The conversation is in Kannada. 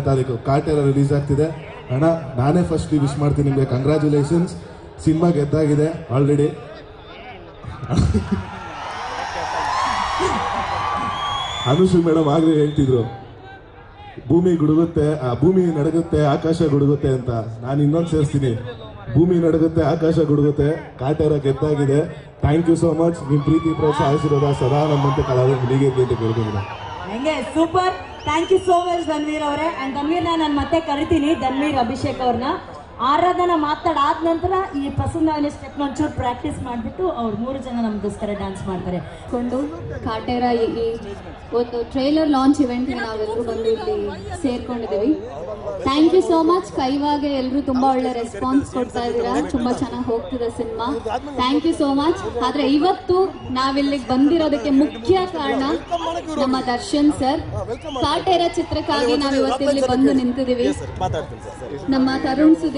ತಾರೀಕು ಕಾಟೇರ ರಿಲೀಸ್ ಆಗ್ತಿದೆ ಅಣ್ಣ. ನಾನೇ ಫಸ್ಟ್ ವಿಶ್ ಮಾಡ್ತೀನಿ ನಿಮಗೆ, ಕಂಗ್ರ್ಯಾಚುಲೇಷನ್ಸ್. ಸಿನಿಮಾ ಗೆದ್ದಾಗಿದೆ ಆಲ್ರೆಡಿ. ಅನುಶ್ರೀ ಮೇಡಮ್ ಆಗ್ಲೇ ಹೇಳ್ತಿದ್ರು ಭೂಮಿ ನಡಗುತ್ತೆ ಆಕಾಶ ಗುಡುಗುತ್ತೆ ಅಂತ. ನಾನು ಇನ್ನೊಂದು ಸೇರಿಸ್ತೀನಿ, ಭೂಮಿ ನಡಗುತ್ತೆ ಆಕಾಶ ಗುಡುಗುತ್ತೆ, ಕಾಟೇರ ಗೆದ್ದಾಗಿದೆ. Thank you so much. ನಿಮ್ ಪ್ರೀತಿ ಪ್ರೋತ್ಸಾಹ ಆಶೀರ್ವಾದ ಸದಾ ನಮ್ಮಂತೆ ಕಲಾವಿದರು ಹೀಗೆ ಅಂತ ಕೇಳ್ಕೊಂಡಿದ್ದೀನಿ. ಹೆಂಗೆ super. Thank you so much Dhanveer ಅವರೇ. ಅಂಡ್ ಧನ್ವೀರ್ನ ನಾನು ಮತ್ತೆ ಕರಿತೀನಿ, ಧನ್ವೀರ್ ಅಭಿಷೇಕ್ ಅವ್ರನ್ನ. ಆರಾಧನಾ ಮಾತಾಡಾದ ನಂತರ ಈ ಪ್ರಸನ್ನ ಸ್ಟೆಪ್ ಒಂಚೂರು ಪ್ರಾಕ್ಟೀಸ್ ಮಾಡಿಬಿಟ್ಟು ಅವ್ರು 3 ಜನ ನಮಗೋಸ್ಕರ ಡ್ಯಾನ್ಸ್ ಮಾಡ್ತಾರೆ. ಕೊಂಡು ಕಾಟೇರ ಈ ಒಂದು ಟ್ರೈಲರ್ ಲಾಂಚ್ ಇವೆಂಟ್ಗೆ ನಾವೆಲ್ಲರೂ ಬಂದು ಇಲ್ಲಿ ಸೇರ್ಕೊಂಡಿದ್ದೀವಿ. Thank you so much. ಕೈವಾಗೆ ಎಲ್ಲರೂ ತುಂಬಾ ಒಳ್ಳೆ ರೆಸ್ಪಾನ್ಸ್ ಕೊಡ್ತಾ ಇದ್ದೀರಾ, ತುಂಬಾ ಚೆನ್ನಾಗಿ ಹೋಗ್ತಿದೆ cinema. Thank you so much. ಆದ್ರೆ ಇವತ್ತು ನಾವಿಲ್ಲಿಗೆ ಬಂದಿರೋದಕ್ಕೆ ಮುಖ್ಯ ಕಾರಣ ನಮ್ಮ ದರ್ಶನ್ ಸರ್. ಕಾಟೇರ ಚಿತ್ರಕ್ಕಾಗಿ ನಾವು ಇವತ್ತಿಲ್ಲಿ ಬಂದು ನಿಂತಿದ್ದೀವಿ. ನಮ್ಮ ತರುಣ್ ಸುಧೀರ್